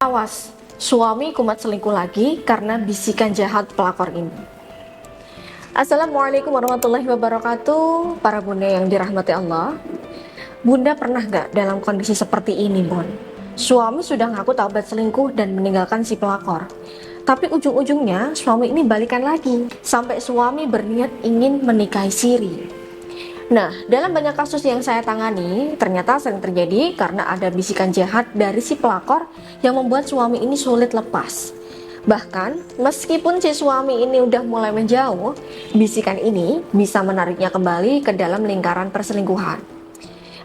Awas, suami kumat selingkuh lagi karena bisikan jahat pelakor ini. Assalamualaikum warahmatullahi wabarakatuh, para bunda yang dirahmati Allah. Bunda pernah gak dalam kondisi seperti ini, Bon? Suami sudah ngaku taubat selingkuh dan meninggalkan si pelakor. Tapi ujung-ujungnya suami ini balikan lagi, sampai suami berniat ingin menikahi siri. Nah, dalam banyak kasus yang saya tangani, ternyata sering terjadi karena ada bisikan jahat dari si pelakor yang membuat suami ini sulit lepas. Bahkan, meskipun si suami ini udah mulai menjauh, bisikan ini bisa menariknya kembali ke dalam lingkaran perselingkuhan.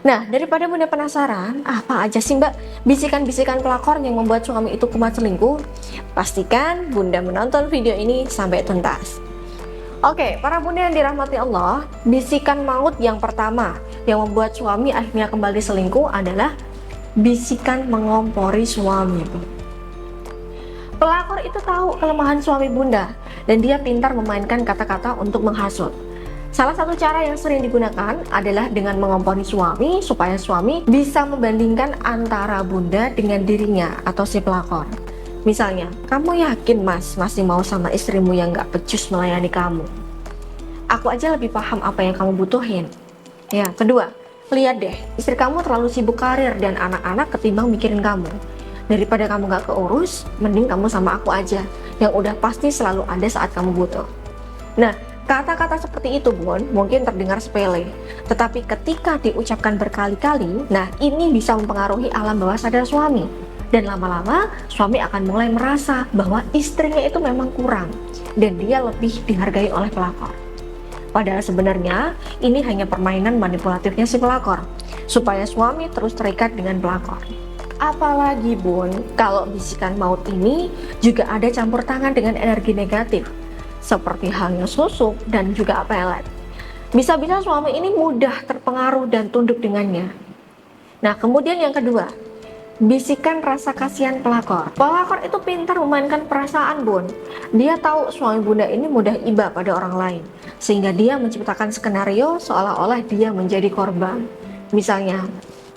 Nah, daripada Bunda penasaran, apa aja sih Mbak bisikan-bisikan pelakor yang membuat suami itu kumat selingkuh? Pastikan Bunda menonton video ini sampai tuntas. Oke, para bunda yang dirahmati Allah, bisikan maut yang pertama yang membuat suami akhirnya kembali selingkuh adalah bisikan mengompori suami. Pelakor itu tahu kelemahan suami bunda dan dia pintar memainkan kata-kata untuk menghasut. Salah satu cara yang sering digunakan adalah dengan mengompori suami supaya suami bisa membandingkan antara bunda dengan dirinya atau si pelakor. Misalnya, kamu yakin mas masih mau sama istrimu yang gak becus melayani kamu? Aku aja lebih paham apa yang kamu butuhin. Ya, kedua, lihat deh, istri kamu terlalu sibuk karir dan anak-anak ketimbang mikirin kamu. Daripada kamu gak keurus, mending kamu sama aku aja, yang udah pasti selalu ada saat kamu butuh. Nah, kata-kata seperti itu Bun, mungkin terdengar sepele, tetapi ketika diucapkan berkali-kali, nah ini bisa mempengaruhi alam bawah sadar suami. Dan lama-lama suami akan mulai merasa bahwa istrinya itu memang kurang dan dia lebih dihargai oleh pelakor. Padahal sebenarnya ini hanya permainan manipulatifnya si pelakor supaya suami terus terikat dengan pelakor. Apalagi Bun, kalau bisikan maut ini juga ada campur tangan dengan energi negatif seperti halnya susuk dan juga pelet. Bisa-bisa suami ini mudah terpengaruh dan tunduk dengannya. Nah, kemudian yang kedua, bisikan rasa kasihan pelakor. Pelakor itu pintar memainkan perasaan Bun. Dia tahu suami bunda ini mudah iba pada orang lain, sehingga dia menciptakan skenario seolah-olah dia menjadi korban. Misalnya,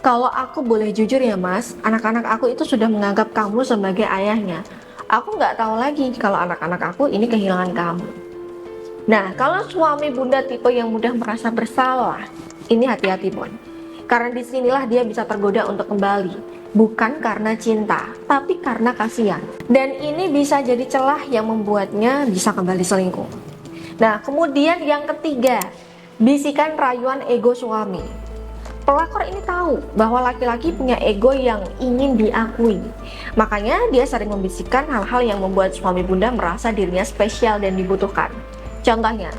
kalau aku boleh jujur ya mas, anak-anak aku itu sudah menganggap kamu sebagai ayahnya. Aku nggak tahu lagi kalau anak-anak aku ini kehilangan kamu. Nah, kalau suami bunda tipe yang mudah merasa bersalah, ini hati-hati Bun. Karena disinilah dia bisa tergoda untuk kembali. Bukan karena cinta, tapi karena kasihan. Dan ini bisa jadi celah yang membuatnya bisa kembali selingkuh. Nah, kemudian yang ketiga, bisikan rayuan ego suami. Pelakor ini tahu bahwa laki-laki punya ego yang ingin diakui. Makanya dia sering membisikkan hal-hal yang membuat suami bunda merasa dirinya spesial dan dibutuhkan. Contohnya,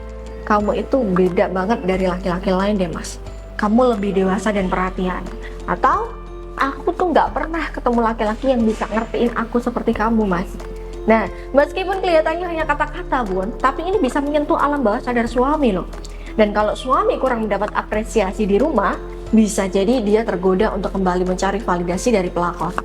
kamu itu beda banget dari laki-laki lain deh mas. Kamu lebih dewasa dan perhatian. Atau, aku tuh nggak pernah ketemu laki-laki yang bisa ngertiin aku seperti kamu mas. Nah, meskipun kelihatannya hanya kata-kata Bun, tapi ini bisa menyentuh alam bawah sadar suami loh. Dan kalau suami kurang mendapat apresiasi di rumah, bisa jadi dia tergoda untuk kembali mencari validasi dari pelakor.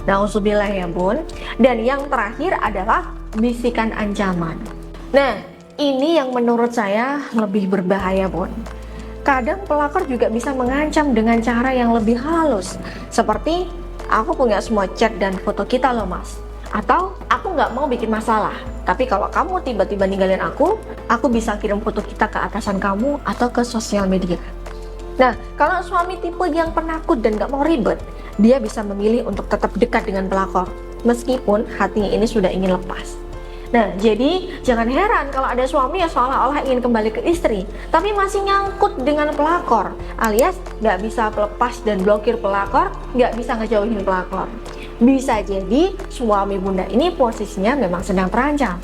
Nauzubillah ya Bun. Dan yang terakhir adalah bisikan ancaman. Nah, ini yang menurut saya lebih berbahaya Bun. Kadang pelakor juga bisa mengancam dengan cara yang lebih halus, seperti aku punya semua chat dan foto kita loh mas, atau aku nggak mau bikin masalah, tapi kalau kamu tiba-tiba ninggalin aku bisa kirim foto kita ke atasan kamu atau ke sosial media. Nah, kalau suami tipe yang penakut dan nggak mau ribet, dia bisa memilih untuk tetap dekat dengan pelakor, meskipun hatinya ini sudah ingin lepas. Nah, jadi jangan heran kalau ada suami yang seolah-olah ingin kembali ke istri, tapi masih nyangkut dengan pelakor, alias nggak bisa lepas dan blokir pelakor, nggak bisa ngejauhin pelakor. Bisa jadi suami bunda ini posisinya memang sedang terancam.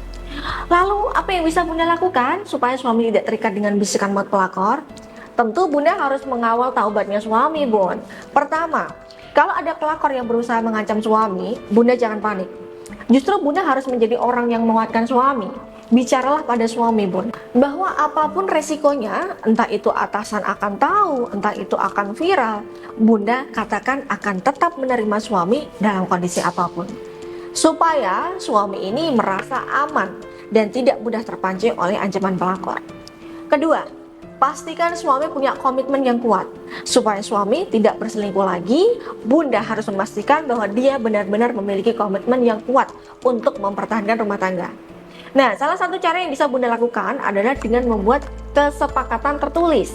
Lalu, apa yang bisa bunda lakukan supaya suami tidak terikat dengan bisikan maut pelakor? Tentu bunda harus mengawal taubatnya suami, Bun. Pertama, kalau ada pelakor yang berusaha mengancam suami, bunda jangan panik. Justru bunda harus menjadi orang yang menguatkan suami. Bicaralah pada suami Bun, bahwa apapun resikonya, entah itu atasan akan tahu, entah itu akan viral, bunda katakan akan tetap menerima suami dalam kondisi apapun. Supaya suami ini merasa aman dan tidak mudah terpancing oleh ancaman pelakor. Kedua, pastikan suami punya komitmen yang kuat. Supaya suami tidak berselingkuh lagi, Bunda harus memastikan bahwa dia benar-benar memiliki komitmen yang kuat untuk mempertahankan rumah tangga. Nah, salah satu cara yang bisa Bunda lakukan adalah dengan membuat kesepakatan tertulis.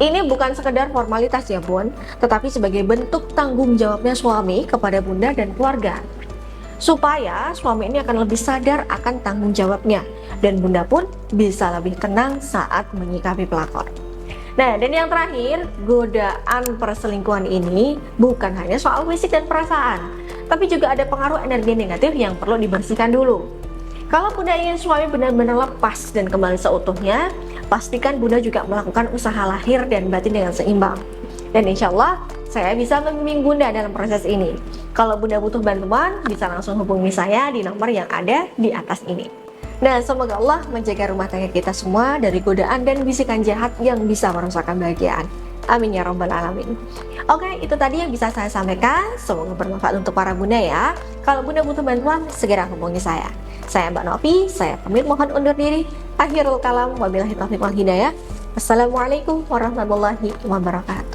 Ini bukan sekedar formalitas ya Bun, tetapi sebagai bentuk tanggung jawabnya suami kepada Bunda dan keluarga. Supaya suami ini akan lebih sadar akan tanggung jawabnya, dan Bunda pun bisa lebih tenang saat menyikapi pelakor. Nah, dan yang terakhir, godaan perselingkuhan ini bukan hanya soal fisik dan perasaan, tapi juga ada pengaruh energi negatif yang perlu dibersihkan dulu. Kalau Bunda ingin suami benar-benar lepas dan kembali seutuhnya, pastikan Bunda juga melakukan usaha lahir dan batin dengan seimbang. Dan insya Allah, saya bisa membimbing Bunda dalam proses ini. Kalau Bunda butuh bantuan, bisa langsung hubungi saya di nomor yang ada di atas ini. Nah, semoga Allah menjaga rumah tangga kita semua dari godaan dan bisikan jahat yang bisa merusakkan kebahagiaan. Amin ya rabbal alamin. Oke, itu tadi yang bisa saya sampaikan. Semoga bermanfaat untuk para Bunda ya. Kalau Bunda butuh bantuan, segera hubungi saya. Saya Mbak Novi, saya pamit mohon undur diri. Akhirul kalam, wabillahi taufiq wal hidayah. Assalamualaikum warahmatullahi wabarakatuh.